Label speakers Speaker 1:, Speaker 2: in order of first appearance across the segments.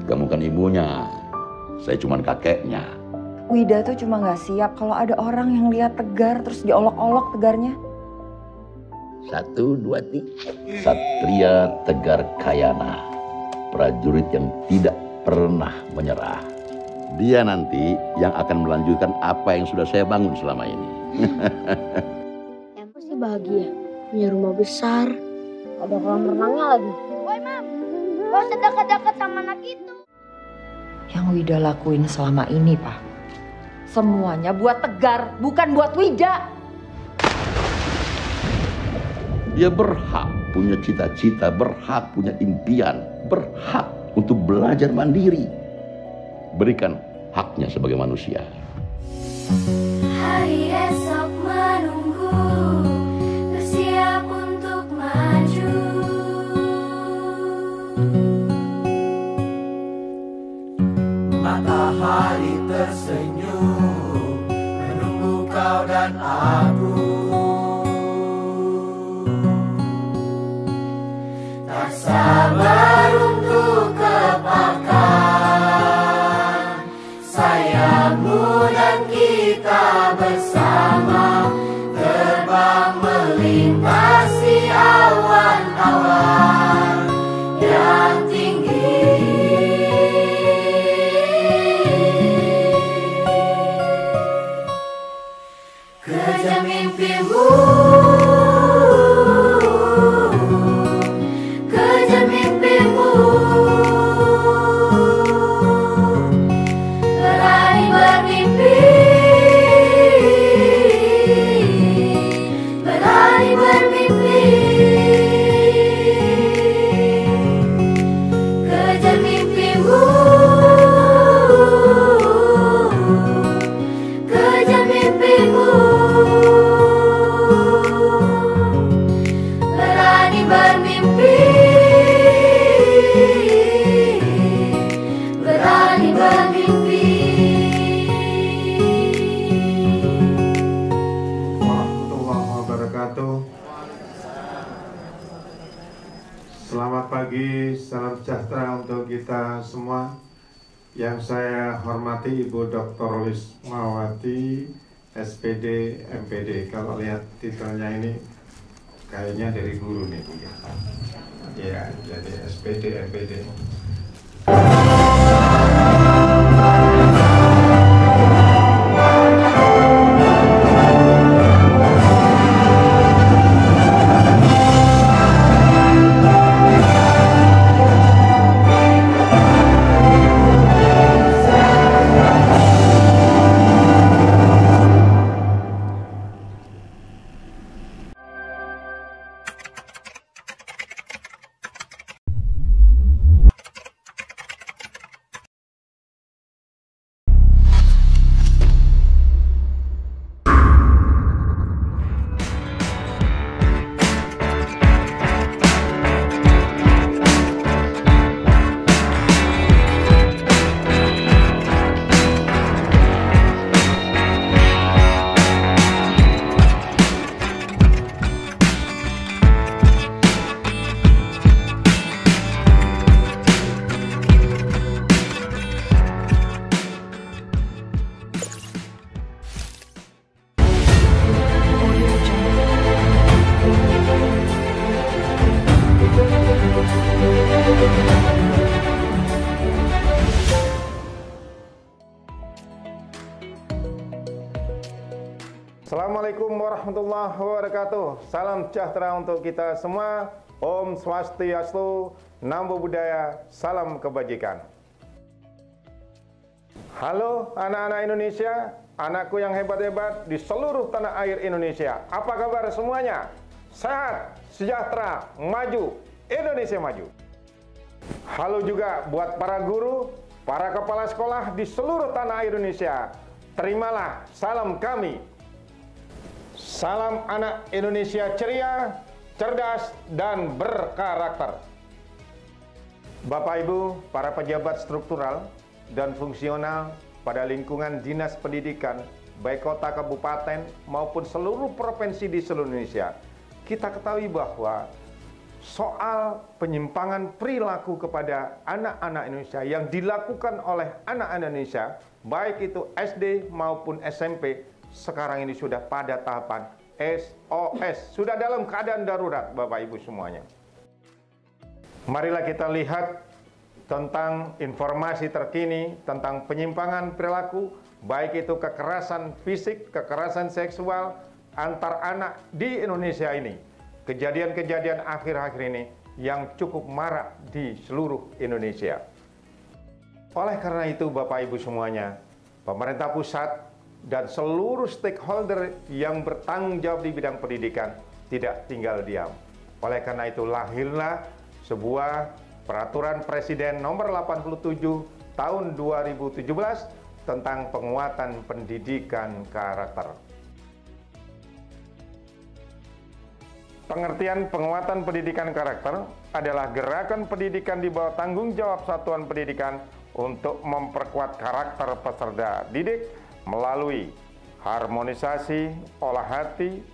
Speaker 1: Kamu kan ibunya, saya cuma kakeknya.
Speaker 2: Wida tuh cuma nggak siap kalau ada orang yang lihat Tegar terus diolok-olok Tegarnya.
Speaker 1: 1, 2, 3. Satria Tegar Kayana, prajurit yang tidak pernah menyerah. Dia nanti yang akan melanjutkan apa yang sudah saya bangun selama ini.
Speaker 3: Yang pasti bahagia, punya rumah besar, ada kolam renangnya lagi. Woi Mam, gak usah dekat-dekat sama anak itu.
Speaker 2: Yang Wida lakuin selama ini, Pak, semuanya buat Tegar, bukan buat Wida.
Speaker 1: Dia berhak punya cita-cita, berhak punya impian, berhak untuk belajar mandiri. Berikan haknya sebagai manusia.
Speaker 4: Hari esok menunggu, bersiap untuk maju.
Speaker 5: Matahari tersenyum, menunggu kau dan aku. Tak sabar untuk kepakan sayapmu dan kita bersama terbang melintasi awan-awan yang tinggi. Kejar mimpimu, kejar mimpimu, berani bermimpi, berani bermimpi. Kejar mimpimu, kejar mimpimu, berani bermimpi, berani bermimpi.
Speaker 6: Warahmatullahi wabarakatuh. Selamat pagi, salam sejahtera untuk kita semua. Yang saya hormati Ibu Dr. Lismawati, SPD, MPD. Kalau lihat titelnya ini kayaknya dari guru nih Bu ya. Ya, jadi SPD, MPD. Assalamualaikum warahmatullahi wabarakatuh. Salam sejahtera untuk kita semua. Om Swastiastu, Namo Buddhaya, salam kebajikan. Halo anak-anak Indonesia, anakku yang hebat-hebat di seluruh tanah air Indonesia. Apa kabar semuanya? Sehat, sejahtera, maju, Indonesia maju. Halo juga buat para guru, para kepala sekolah di seluruh tanah air Indonesia. Terimalah salam kami. Salam anak Indonesia ceria, cerdas, dan berkarakter. Bapak Ibu, para pejabat struktural dan fungsional pada lingkungan dinas pendidikan, baik kota, kabupaten, maupun seluruh provinsi di seluruh Indonesia, kita ketahui bahwa soal penyimpangan perilaku kepada anak-anak Indonesia yang dilakukan oleh anak Indonesia, baik itu SD maupun SMP, sekarang ini sudah pada tahapan SOS, sudah dalam keadaan darurat, Bapak Ibu semuanya. Marilah kita lihat tentang informasi terkini tentang penyimpangan perilaku, baik itu kekerasan fisik, kekerasan seksual antar anak di Indonesia ini. Kejadian-kejadian akhir-akhir ini yang cukup marak di seluruh Indonesia. Oleh karena itu, Bapak Ibu semuanya, pemerintah pusat dan seluruh stakeholder yang bertanggung jawab di bidang pendidikan tidak tinggal diam. Oleh karena itu, lahirlah sebuah peraturan Presiden nomor 87 tahun 2017 tentang penguatan pendidikan karakter. Pengertian penguatan pendidikan karakter adalah gerakan pendidikan di bawah tanggung jawab satuan pendidikan untuk memperkuat karakter peserta didik melalui harmonisasi olah hati,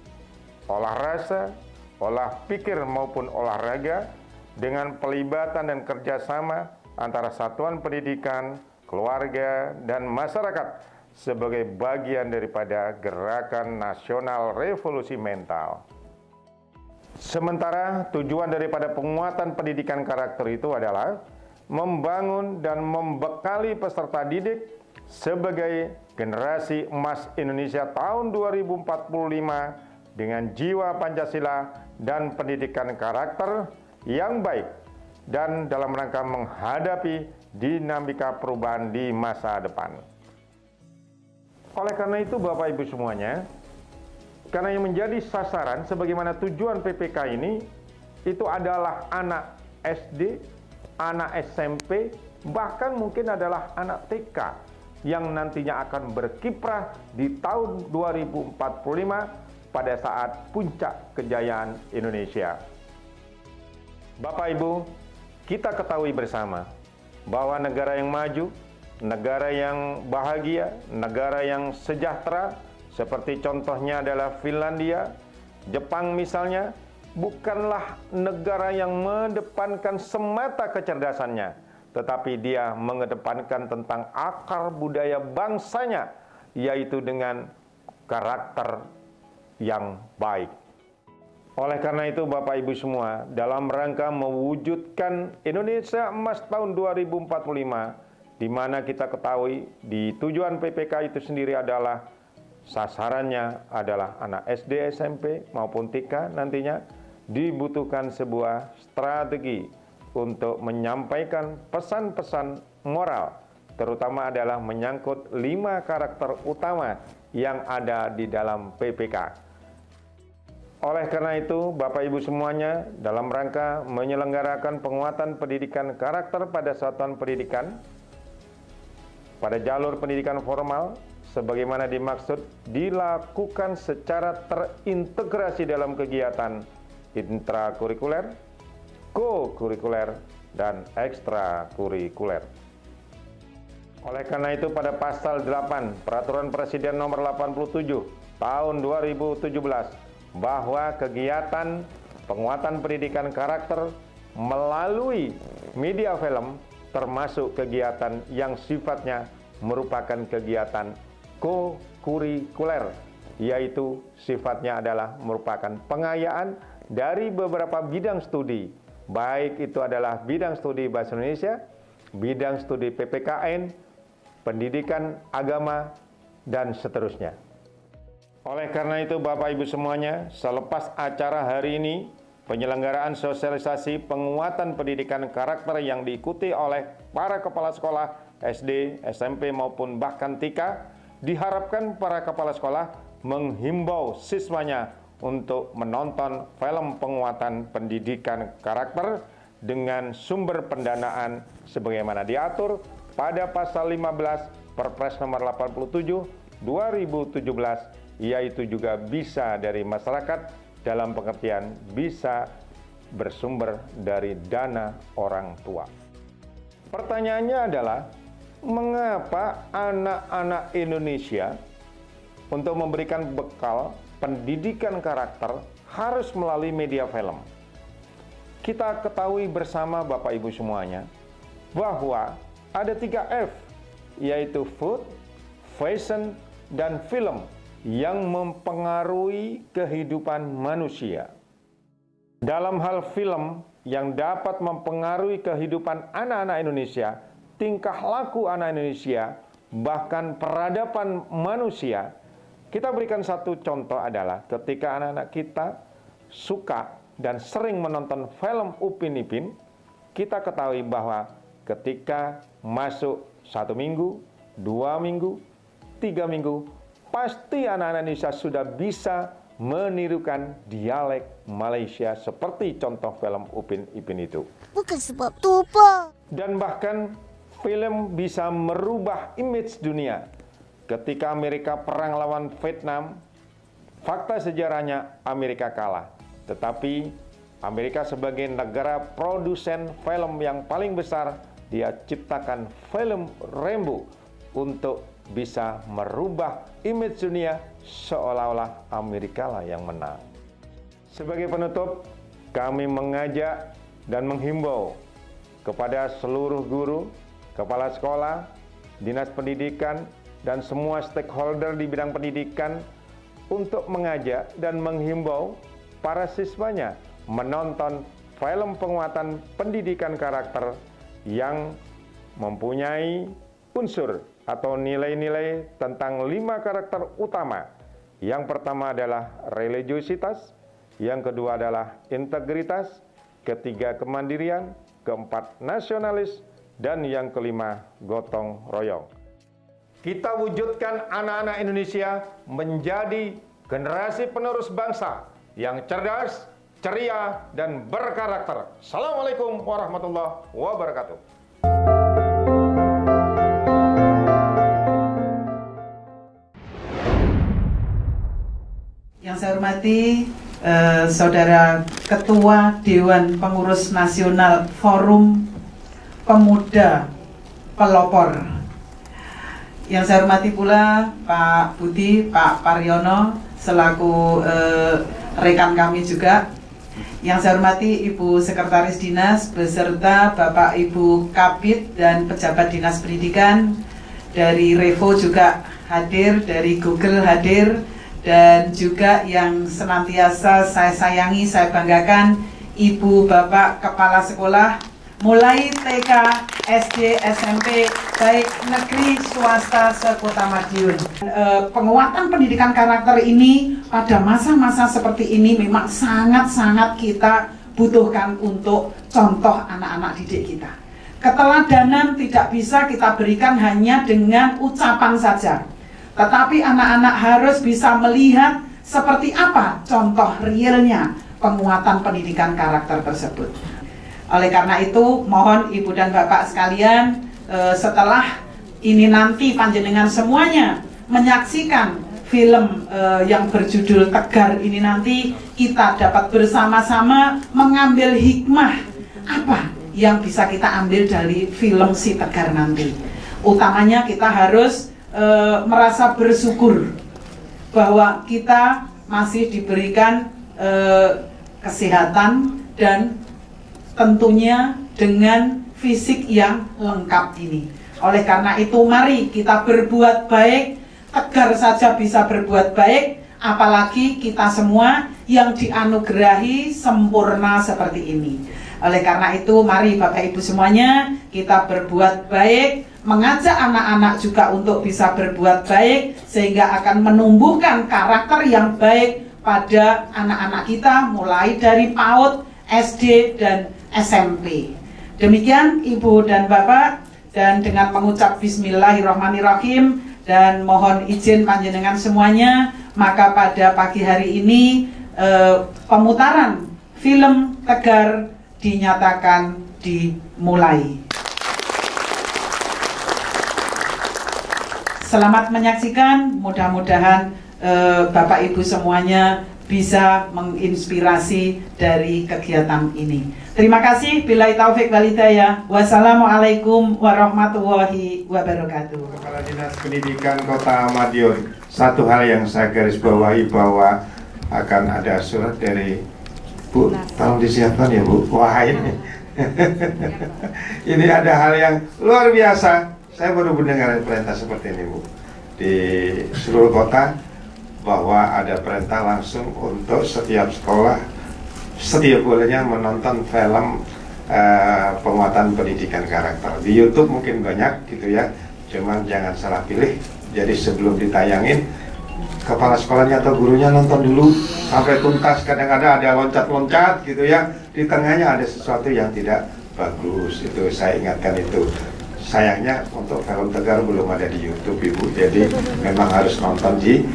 Speaker 6: olah rasa, olah pikir maupun olahraga dengan pelibatan dan kerjasama antara satuan pendidikan, keluarga, dan masyarakat sebagai bagian daripada gerakan nasional revolusi mental. Sementara tujuan daripada penguatan pendidikan karakter itu adalah membangun dan membekali peserta didik sebagai generasi emas Indonesia tahun 2045 dengan jiwa Pancasila dan pendidikan karakter yang baik dan dalam rangka menghadapi dinamika perubahan di masa depan. Oleh karena itu, Bapak Ibu semuanya, karena yang menjadi sasaran sebagaimana tujuan PPK ini itu adalah anak SD, anak SMP, bahkan mungkin adalah anak TK yang nantinya akan berkiprah di tahun 2045 pada saat puncak kejayaan Indonesia. Bapak Ibu, kita ketahui bersama bahwa negara yang maju, negara yang bahagia, negara yang sejahtera, seperti contohnya adalah Finlandia, Jepang misalnya, bukanlah negara yang mengedepankan semata kecerdasannya, tetapi dia mengedepankan tentang akar budaya bangsanya, yaitu dengan karakter yang baik. Oleh karena itu, Bapak Ibu semua, dalam rangka mewujudkan Indonesia Emas tahun 2045, di mana kita ketahui di tujuan PPK itu sendiri adalah sasarannya adalah anak SD, SMP maupun TK, nantinya dibutuhkan sebuah strategi untuk menyampaikan pesan-pesan moral, terutama adalah menyangkut 5 karakter utama yang ada di dalam PPK. Oleh karena itu, Bapak Ibu semuanya, dalam rangka menyelenggarakan penguatan pendidikan karakter pada satuan pendidikan, pada jalur pendidikan formal, sebagaimana dimaksud, dilakukan secara terintegrasi dalam kegiatan intrakurikuler, co-kurikuler, dan ekstrakurikuler. Oleh karena itu, pada pasal 8 Peraturan Presiden nomor 87 tahun 2017 bahwa kegiatan penguatan pendidikan karakter melalui media film termasuk kegiatan yang sifatnya merupakan kegiatan co-kurikuler, yaitu sifatnya adalah merupakan pengayaan dari beberapa bidang studi, baik itu adalah bidang studi Bahasa Indonesia, bidang studi PPKN, pendidikan agama, dan seterusnya. Oleh karena itu, Bapak Ibu semuanya, selepas acara hari ini, penyelenggaraan sosialisasi penguatan pendidikan karakter yang diikuti oleh para kepala sekolah SD, SMP maupun bahkan TK, diharapkan para kepala sekolah menghimbau siswanya untuk menonton film penguatan pendidikan karakter dengan sumber pendanaan sebagaimana diatur pada pasal 15 Perpres nomor 87 2017, yaitu juga bisa dari masyarakat dalam pengertian bisa bersumber dari dana orang tua. Pertanyaannya adalah, mengapa anak-anak Indonesia untuk memberikan bekal pendidikan karakter harus melalui media film? kita ketahui bersama Bapak Ibu semuanya bahwa ada 3 F, yaitu food, fashion, dan film yang mempengaruhi kehidupan manusia. Dalam hal film yang dapat mempengaruhi kehidupan anak-anak Indonesia, tingkah laku anak Indonesia, bahkan peradaban manusia, kita berikan satu contoh adalah ketika anak-anak kita suka dan sering menonton film Upin Ipin, kita ketahui bahwa ketika masuk 1 minggu, 2 minggu, 3 minggu, pasti anak-anak Indonesia sudah bisa menirukan dialek Malaysia seperti contoh film Upin Ipin itu.
Speaker 3: Bukan sebab itu, Pak.
Speaker 6: Dan bahkan film bisa merubah image dunia. Ketika Amerika perang lawan Vietnam, fakta sejarahnya Amerika kalah. Tetapi Amerika sebagai negara produsen film yang paling besar, dia ciptakan film Rambo untuk bisa merubah image dunia seolah-olah Amerika lah yang menang. Sebagai penutup, kami mengajak dan menghimbau kepada seluruh guru, kepala sekolah, dinas pendidikan, dan semua stakeholder di bidang pendidikan untuk mengajak dan menghimbau para siswanya menonton film penguatan pendidikan karakter yang mempunyai unsur atau nilai-nilai tentang 5 karakter utama. Yang pertama adalah religiositas, yang kedua adalah integritas, ketiga kemandirian, keempat nasionalis, dan yang kelima gotong royong. Kita wujudkan anak-anak Indonesia menjadi generasi penerus bangsa yang cerdas, ceria, dan berkarakter. Assalamualaikum warahmatullahi wabarakatuh.
Speaker 7: Yang saya hormati Saudara Ketua Dewan Pengurus Nasional Forum Pemuda Pelopor. Yang saya hormati pula Pak Budi, Pak Paryono selaku rekan kami juga. Yang saya hormati Ibu Sekretaris Dinas beserta Bapak Ibu Kabid dan pejabat Dinas Pendidikan. Dari Revo juga hadir, dari Google hadir, dan juga yang senantiasa saya sayangi, saya banggakan, Ibu Bapak Kepala Sekolah, mulai TK, SD, SMP, baik negeri, swasta, sekota Madiun. Penguatan pendidikan karakter ini pada masa-masa seperti ini memang sangat-sangat kita butuhkan untuk contoh anak-anak didik kita. Keteladanan tidak bisa kita berikan hanya dengan ucapan saja, tetapi anak-anak harus bisa melihat seperti apa contoh realnya penguatan pendidikan karakter tersebut. Oleh karena itu, mohon Ibu dan Bapak sekalian, setelah ini nanti panjenengan semuanya menyaksikan film yang berjudul Tegar ini nanti, kita dapat bersama-sama mengambil hikmah apa yang bisa kita ambil dari film si Tegar nanti. Utamanya kita harus merasa bersyukur bahwa kita masih diberikan kesehatan dan tentunya dengan fisik yang lengkap ini. Oleh karena itu mari kita berbuat baik. Tegar saja bisa berbuat baik, apalagi kita semua yang dianugerahi sempurna seperti ini. Oleh karena itu mari Bapak Ibu semuanya kita berbuat baik, mengajak anak-anak juga untuk bisa berbuat baik, sehingga akan menumbuhkan karakter yang baik pada anak-anak kita mulai dari PAUD, SD, dan SMP. Demikian Ibu dan Bapak, dan dengan mengucap Bismillahirrahmanirrahim dan mohon izin panjenengan semuanya, maka pada pagi hari ini pemutaran film Tegar dinyatakan dimulai. Selamat menyaksikan, mudah-mudahan Bapak Ibu semuanya bisa menginspirasi dari kegiatan ini. Terima kasih. Billahi taufik wal hidayah. Wassalamualaikum warahmatullahi wabarakatuh.
Speaker 6: Kepala Dinas Pendidikan Kota Madiun, satu hal yang saya garis bawahi bahwa akan ada surat dari Bu, tolong disiapkan ya Bu. Wah ini ini ada hal yang luar biasa. Saya baru mendengar perintah seperti ini Bu di seluruh kota, bahwa ada perintah langsung untuk setiap sekolah setiap bulannya menonton film penguatan pendidikan karakter. Di YouTube mungkin banyak gitu ya, cuman jangan salah pilih. Jadi sebelum ditayangin, kepala sekolahnya atau gurunya nonton dulu sampai tuntas. Kadang-kadang ada loncat-loncat gitu ya, di tengahnya ada sesuatu yang tidak bagus. Itu saya ingatkan itu. Sayangnya untuk film Tegar belum ada di YouTube Ibu, jadi memang harus nonton di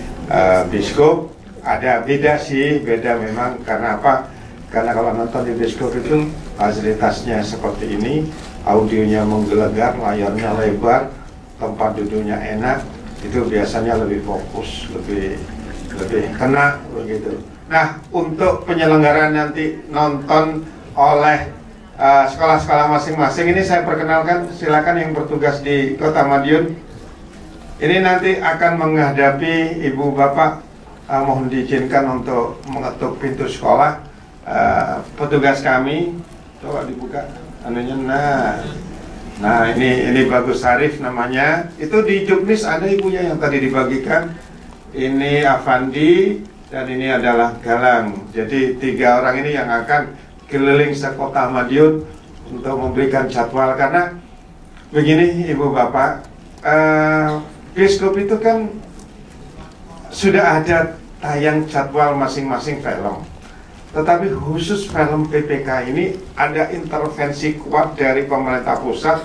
Speaker 6: bioskop. Ada beda sih, beda memang. Karena apa? Karena kalau nonton di bioskop itu fasilitasnya seperti ini, audionya menggelegar, layarnya lebar, tempat duduknya enak, itu biasanya lebih fokus, lebih kena begitu. Nah, untuk penyelenggaraan nanti nonton oleh sekolah-sekolah masing-masing ini saya perkenalkan, silakan yang bertugas di Kota Madiun. Ini nanti akan menghadapi ibu bapak, mohon diizinkan untuk mengetuk pintu sekolah. Petugas kami, coba dibuka anunya. Nah ini Bagus Arif namanya. Itu di juknis ada ibunya yang tadi dibagikan. Ini Avandi dan ini adalah Galang. Jadi 3 orang ini yang akan keliling sekota Madiun untuk memberikan jadwal. Karena begini ibu bapak, bioskop itu kan sudah ada tayang jadwal masing-masing film. Tetapi khusus film PPK ini ada intervensi kuat dari pemerintah pusat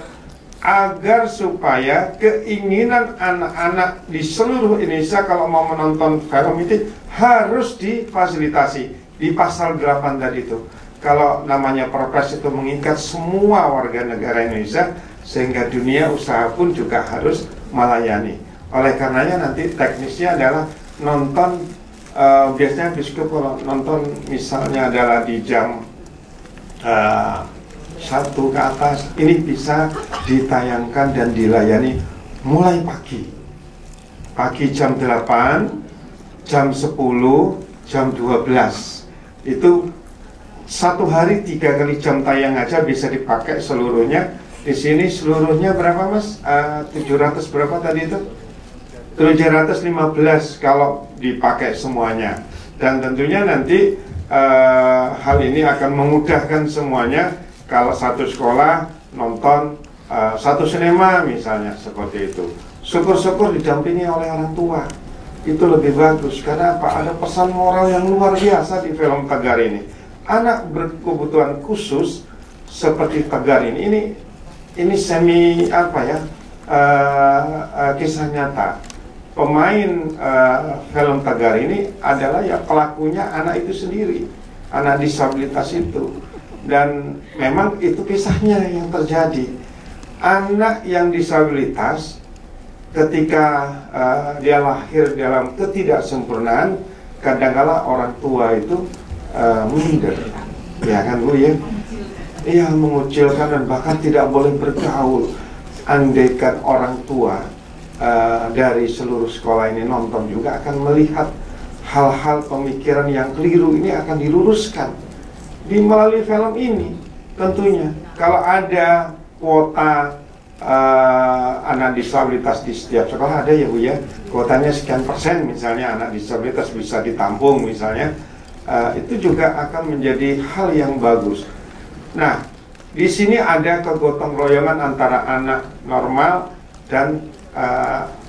Speaker 6: agar supaya keinginan anak-anak di seluruh Indonesia kalau mau menonton film itu harus difasilitasi. Di pasal 8 tadi itu, kalau namanya Perpres itu mengikat semua warga negara Indonesia, sehingga dunia usaha pun juga harus melayani. Oleh karenanya nanti teknisnya adalah nonton, biasanya bioskop kalau nonton misalnya adalah di jam 1 ke atas, ini bisa ditayangkan dan dilayani mulai pagi jam 8, jam 10, jam 12. Itu satu hari 3 kali jam tayang aja bisa dipakai seluruhnya. Di sini seluruhnya berapa Mas? 700 berapa tadi itu? 715 kalau dipakai semuanya. Dan tentunya nanti hal ini akan memudahkan semuanya. Kalau satu sekolah nonton satu sinema misalnya seperti itu, syukur-syukur didampingi oleh orang tua, itu lebih bagus. Karena apa? Ada pesan moral yang luar biasa di film Tegar ini. Anak berkebutuhan khusus seperti Tegar ini semi apa ya, kisah nyata. Pemain film Tegar ini adalah ya pelakunya anak itu sendiri, anak disabilitas itu. Dan memang itu kisahnya yang terjadi. Anak yang disabilitas ketika dia lahir dalam ketidaksempurnaan, kadang-kala orang tua itu minder, ya kan Bu ya? Iya, mengucilkan dan bahkan tidak boleh bergaul. Andaikan orang tua dari seluruh sekolah ini nonton juga akan melihat hal-hal pemikiran yang keliru ini akan diluruskan di melalui film ini. Tentunya kalau ada kuota anak disabilitas di setiap sekolah ada ya Bu ya, kuotanya sekian persen misalnya anak disabilitas bisa ditampung misalnya, itu juga akan menjadi hal yang bagus. Nah, di sini ada kegotong royongan antara anak normal dan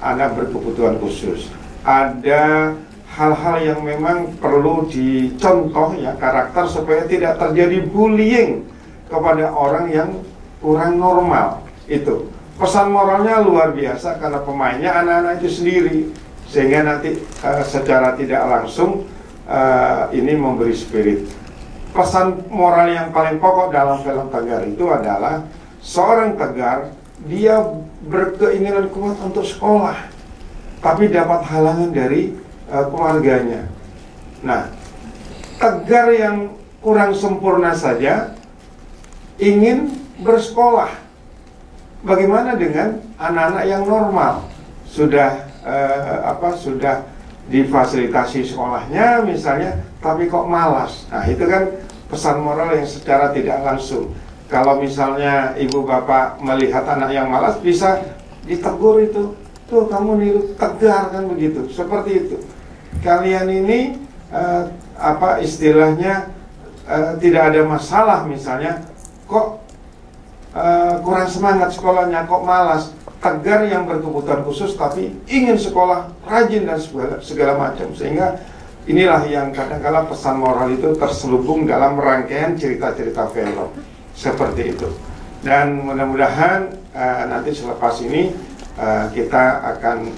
Speaker 6: anak berkebutuhan khusus. Ada hal-hal yang memang perlu dicontoh ya, karakter, supaya tidak terjadi bullying kepada orang yang kurang normal. Itu pesan moralnya luar biasa karena pemainnya anak-anak itu sendiri, sehingga nanti secara tidak langsung ini memberi spirit. Pesan moral yang paling pokok dalam film Tegar itu adalah seorang Tegar, dia berkeinginan kuat untuk sekolah, tapi dapat halangan dari keluarganya. Nah, Tegar yang kurang sempurna saja ingin bersekolah. Bagaimana dengan anak-anak yang normal? Sudah sudah difasilitasi sekolahnya misalnya, tapi kok malas. Nah, itu kan pesan moral yang secara tidak langsung. Kalau misalnya ibu bapak melihat anak yang malas, bisa ditegur itu, tuh kamu niru tegar kan begitu, seperti itu. Kalian ini apa istilahnya tidak ada masalah, misalnya kok kurang semangat sekolahnya, kok malas, tegar yang berkebutuhan khusus tapi ingin sekolah, rajin dan segala macam. Sehingga inilah yang kadang-kala pesan moral itu terselubung dalam rangkaian cerita-cerita film seperti itu. Dan mudah-mudahan nanti selepas ini kita akan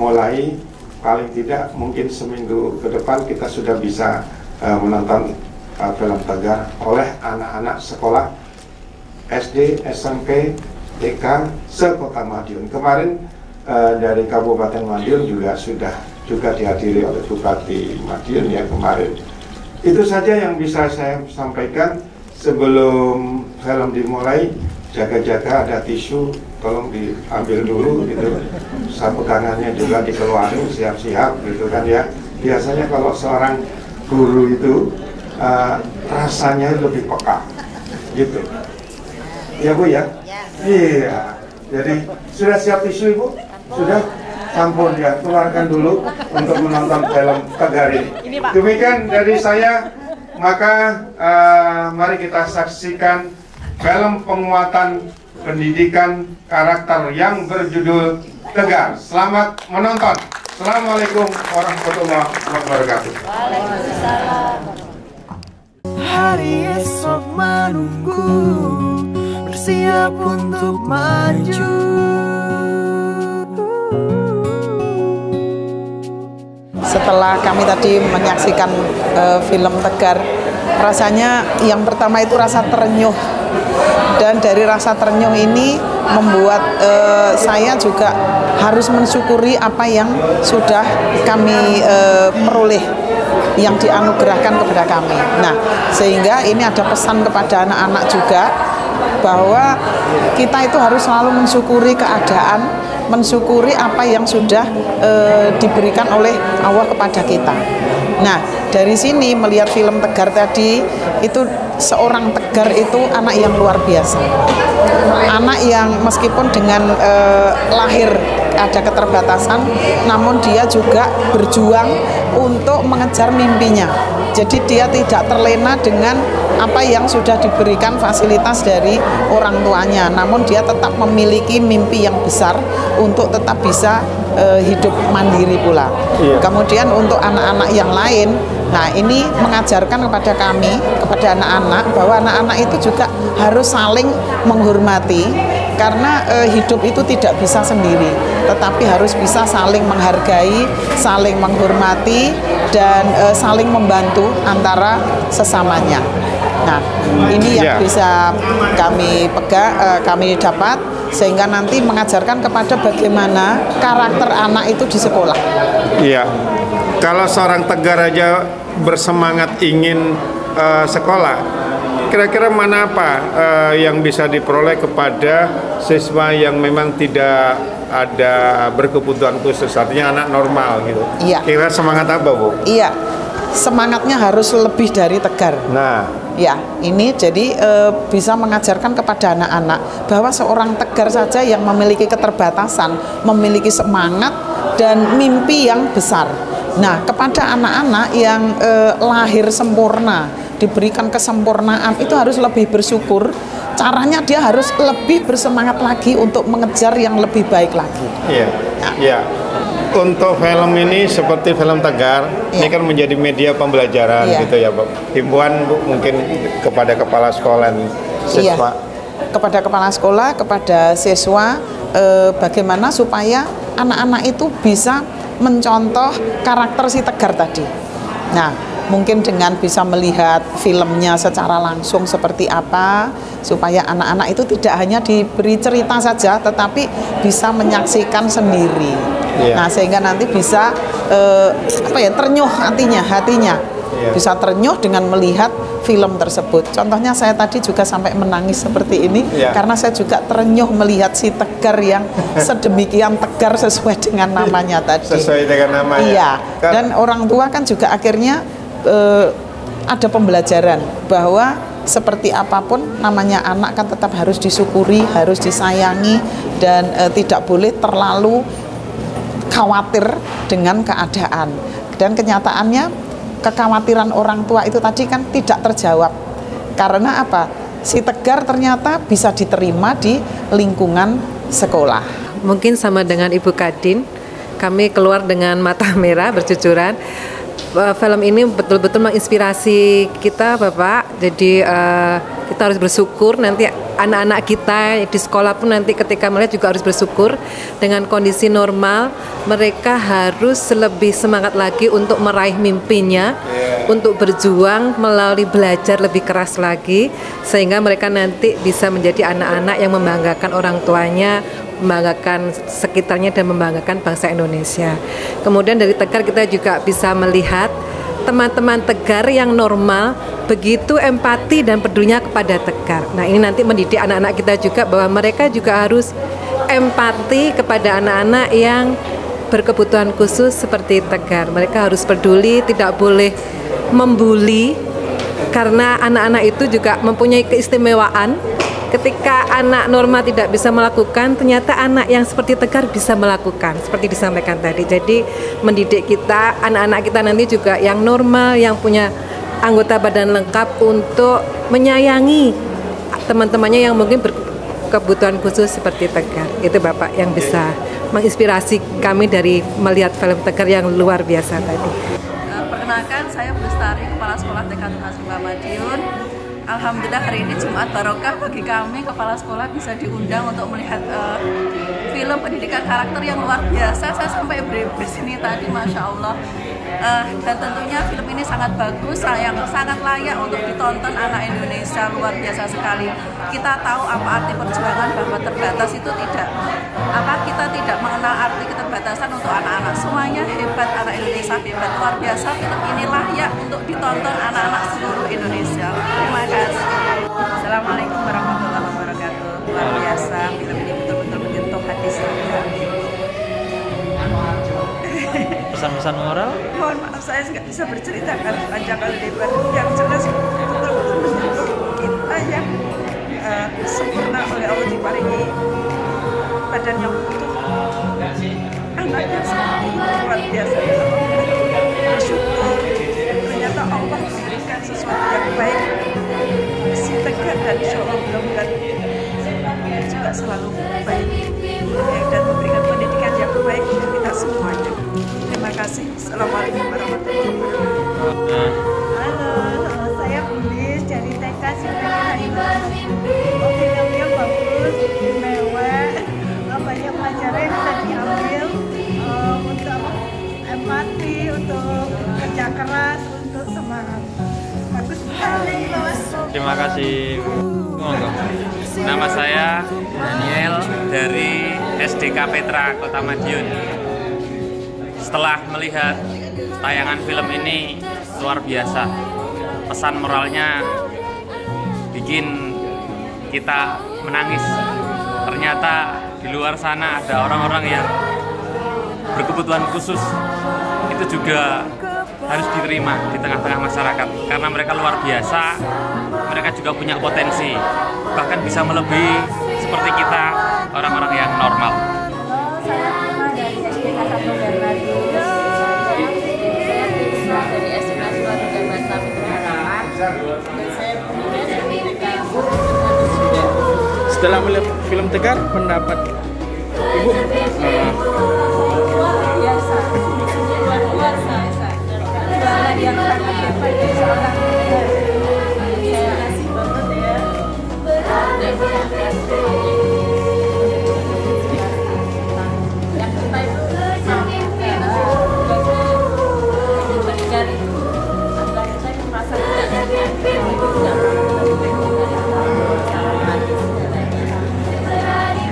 Speaker 6: mulai, paling tidak mungkin seminggu ke depan kita sudah bisa menonton film Tegar oleh anak-anak sekolah SD, SMP, TK se-Kota Madiun. Kemarin dari Kabupaten Madiun juga sudah dihadiri oleh Bupati Madiun ya kemarin. Itu saja yang bisa saya sampaikan. Sebelum film dimulai, jaga-jaga ada tisu, tolong diambil dulu gitu. Sapu tangannya juga dikeluarin, siap-siap gitu kan ya. Biasanya kalau seorang guru itu rasanya lebih peka gitu. Ya Bu ya? Iya. Jadi sudah siap tisu Ibu? Sudah? Sampun ya, keluarkan dulu untuk menonton film Tegar ini. Demikian dari saya. Maka mari kita saksikan film penguatan pendidikan karakter yang berjudul Tegar. Selamat menonton. Assalamualaikum warahmatullahi wabarakatuh.
Speaker 4: Waalaikumsalam.
Speaker 8: Hari esok menunggu, bersiap untuk maju.
Speaker 7: Setelah kami tadi menyaksikan film Tegar, rasanya yang pertama itu rasa terenyuh. Dan dari rasa terenyuh ini membuat saya juga harus mensyukuri apa yang sudah kami peroleh, yang dianugerahkan kepada kami. Nah, sehingga ini ada pesan kepada anak-anak juga, bahwa kita itu harus selalu mensyukuri keadaan, mensyukuri apa yang sudah diberikan oleh Allah kepada kita. Nah, dari sini melihat film Tegar tadi, itu seorang Tegar itu anak yang luar biasa. Anak yang meskipun dengan lahir ada keterbatasan, namun dia juga berjuang untuk mengejar mimpinya. Jadi dia tidak terlena dengan apa yang sudah diberikan fasilitas dari orang tuanya, namun dia tetap memiliki mimpi yang besar untuk tetap bisa hidup mandiri pula. Kemudian untuk anak-anak yang lain, nah ini mengajarkan kepada kami, kepada anak-anak, bahwa anak-anak itu juga harus saling menghormati, karena hidup itu tidak bisa sendiri, tetapi harus bisa saling menghargai, saling menghormati, dan saling membantu antara sesamanya. Nah, ini yang bisa kami pegang, kami dapat, sehingga nanti mengajarkan kepada bagaimana karakter anak itu di sekolah.
Speaker 6: Iya, kalau seorang Tegar aja bersemangat ingin sekolah, kira-kira mana apa yang bisa diperoleh kepada siswa yang memang tidak ada berkebutuhan khusus, artinya anak normal gitu? Iya. Kira semangat apa Bu?
Speaker 7: Iya, semangatnya harus lebih dari Tegar.
Speaker 6: Nah,
Speaker 7: ya, ini jadi bisa mengajarkan kepada anak-anak bahwa seorang Tegar saja yang memiliki keterbatasan, memiliki semangat dan mimpi yang besar. Nah, kepada anak-anak yang lahir sempurna, diberikan kesempurnaan, itu harus lebih bersyukur. Caranya dia harus lebih bersemangat lagi untuk mengejar yang lebih baik lagi.
Speaker 6: Iya, iya. Untuk film ini seperti film Tegar, ini kan menjadi media pembelajaran gitu ya, Bu. Himbauan Bu mungkin kepada kepala sekolah dan siswa.
Speaker 7: Kepada kepala sekolah, kepada siswa, bagaimana supaya anak-anak itu bisa mencontoh karakter si Tegar tadi. Nah, mungkin dengan bisa melihat filmnya secara langsung seperti apa, supaya anak-anak itu tidak hanya diberi cerita saja, tetapi bisa menyaksikan sendiri. Nah, sehingga nanti bisa ternyuh hatinya. Bisa ternyuh dengan melihat film tersebut. Contohnya saya tadi juga sampai menangis seperti ini, karena saya juga terenyuh melihat si Tegar yang sedemikian tegar sesuai dengan namanya tadi.
Speaker 6: Sesuai dengan namanya.
Speaker 7: Iya. Dan orang tua kan juga akhirnya ada pembelajaran bahwa seperti apapun namanya anak kan tetap harus disyukuri, harus disayangi, dan tidak boleh terlalu khawatir dengan keadaan. Dan kenyataannya kekhawatiran orang tua itu tadi kan tidak terjawab. Karena apa? Si Tegar ternyata bisa diterima di lingkungan sekolah.
Speaker 9: Mungkin sama dengan Ibu Kadin, kami keluar dengan mata merah bercucuran. Film ini betul-betul menginspirasi kita, Bapak. Jadi kita harus bersyukur, nanti anak-anak kita di sekolah pun nanti ketika melihat juga harus bersyukur. Dengan kondisi normal, mereka harus lebih semangat lagi untuk meraih mimpinya, untuk berjuang melalui belajar lebih keras lagi, sehingga mereka nanti bisa menjadi anak-anak yang membanggakan orang tuanya, membanggakan sekitarnya, dan membanggakan bangsa Indonesia. Kemudian dari Tegar kita juga bisa melihat teman-teman Tegar yang normal begitu empati dan pedulinya kepada Tegar. Nah, ini nanti mendidik anak-anak kita juga bahwa mereka juga harus empati kepada anak-anak yang berkebutuhan khusus seperti Tegar. Mereka harus peduli, tidak boleh membuli, karena anak-anak itu juga mempunyai keistimewaan. Ketika anak normal tidak bisa melakukan, ternyata anak yang seperti Tegar bisa melakukan, seperti disampaikan tadi. Jadi mendidik kita, anak-anak kita nanti juga yang normal, yang punya anggota badan lengkap untuk menyayangi teman-temannya yang mungkin berkebutuhan khusus seperti Tegar. Itu Bapak yang bisa menginspirasi kami dari melihat film Tegar yang luar biasa tadi.
Speaker 10: Perkenalkan, saya Bu Lestari, Kepala Sekolah TK Tunasumba Madiun. Alhamdulillah hari ini Jumat Barokah bagi kami kepala sekolah bisa diundang untuk melihat film pendidikan karakter yang luar biasa. Saya sampai beres ini tadi, Masya Allah. Dan tentunya film ini sangat bagus, sangat layak untuk ditonton anak Indonesia, luar biasa sekali. Kita tahu apa arti perjuangan bahwa terbatas itu kita tidak mengenal arti keterbatasan untuk anak-anak. Semuanya hebat, anak Indonesia hebat, luar biasa. Film ini layak untuk ditonton anak-anak seluruh Indonesia. Terima kasih. Assalamualaikum warahmatullahi wabarakatuh. Luar biasa, film ini betul-betul menyentuh hati saya.
Speaker 11: Pesan-pesan moral?
Speaker 10: Mohon maaf, saya nggak bisa bercerita karena panjang kali lebar. Yang jelas betul-betul menyentuh kita yang sempurna oleh Allah, diparingi badan yang utuh, anaknya seperti luar biasa. Bersyukur ternyata Allah memberikan sesuatu yang baik. Si Tegar dan insya Allah mudah-mudahan juga selalu baik dan memberikan pendidikan yang baik untuk kita semuanya. Terima kasih. Assalamualaikum warahmatullahi wabarakatuh.
Speaker 12: Halo, saya Bulis dari TK Sinta. Filmnya bagus, mewah, banyak pelajaran yang bisa diambil untuk empati, untuk kerja keras, untuk semangat. Bagus sekali.
Speaker 11: Terima kasih. Nama saya Daniel dari SDK Petra Kota Madiun. Setelah melihat tayangan film ini luar biasa, pesan moralnya bikin kita menangis. Ternyata di luar sana ada orang-orang yang berkebutuhan khusus, itu juga harus diterima di tengah-tengah masyarakat karena mereka luar biasa. Mereka juga punya potensi, bahkan bisa melebihi seperti kita, orang-orang yang normal.
Speaker 13: Saya Rima dari SDK 1 Bernardo. Saya Tisa dari SDK Nasional 3 Bahasa Mitra Harapan. Dan saya Bunda dari TK.
Speaker 11: Setelah melihat film Tegar, pendapat Ibu?
Speaker 13: Luar biasa. Luar biasa. Juara yang sangat hebat dari seorang Tegar. Saya kasih banget ya.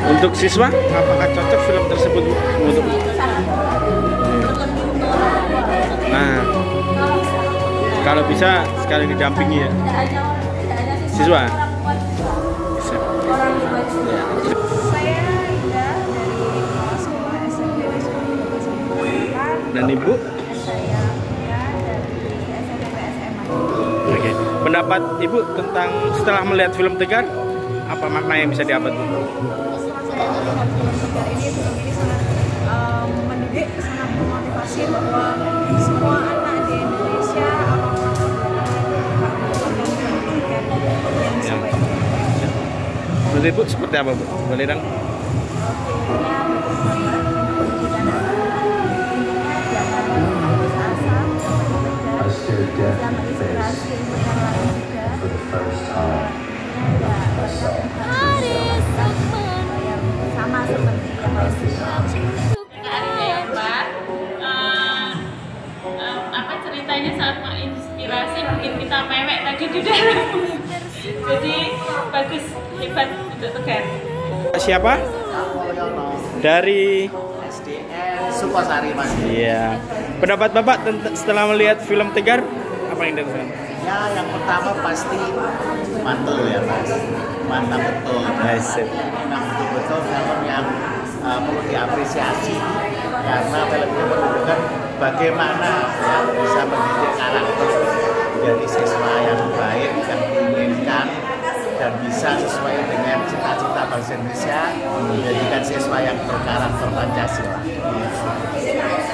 Speaker 11: Untuk siswa, apakah cocok film tersebut untuk? Nah, kalau bisa sekali didampingi ya, siswa.
Speaker 12: Saya Ida dari Kepala Sekolah SMP Negeri 9
Speaker 11: Dan Ibu?
Speaker 12: Saya Ida dari SMP SMA.
Speaker 14: pendapat Ibu tentang setelah melihat film Tegar, apa makna yang bisa didapat?
Speaker 12: Ini sangat mendidik, sangat memotivasi bahwa semua anak di Indonesia
Speaker 14: Menurut Ibu seperti apa, Bu? Boleh dong?
Speaker 13: Sama seperti yang apa ceritanya sangat menginspirasi, bikin kita mewek tadi di dalam. Jadi bagus, hebat untuk Tegar.
Speaker 14: Siapa? Dari
Speaker 15: SDN Sukosari, Mas.
Speaker 14: Iya. Pendapat Bapak setelah melihat film Tegar, apa yang dari sana?
Speaker 15: Ya, yang pertama pasti mantul ya, Mas. Mantap betul. Memang betul-betul film yang perlu diapresiasi karena film ini menunjukkan bagaimana ya bisa mendidik karakter menjadi siswa yang baik, yang diinginkan dan bisa sesuai dengan cita-cita bangsa Indonesia menjadikan siswa yang berkarakter Pancasila.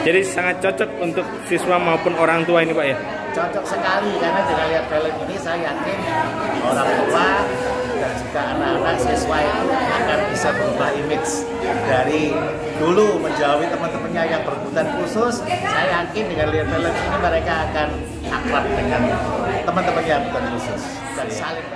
Speaker 14: Jadi sangat cocok untuk siswa maupun orang tua ini, Pak ya?
Speaker 15: Cocok sekali karena dengan lihat film ini saya yakin orang tua dan juga anak-anak siswa itu akan bisa berubah image dari dulu menjauhi teman-temannya yang berkebutuhan khusus. Saya yakin dengan lihat film ini mereka akan akrab dengan teman-teman yang berkebutuhan khusus dan saling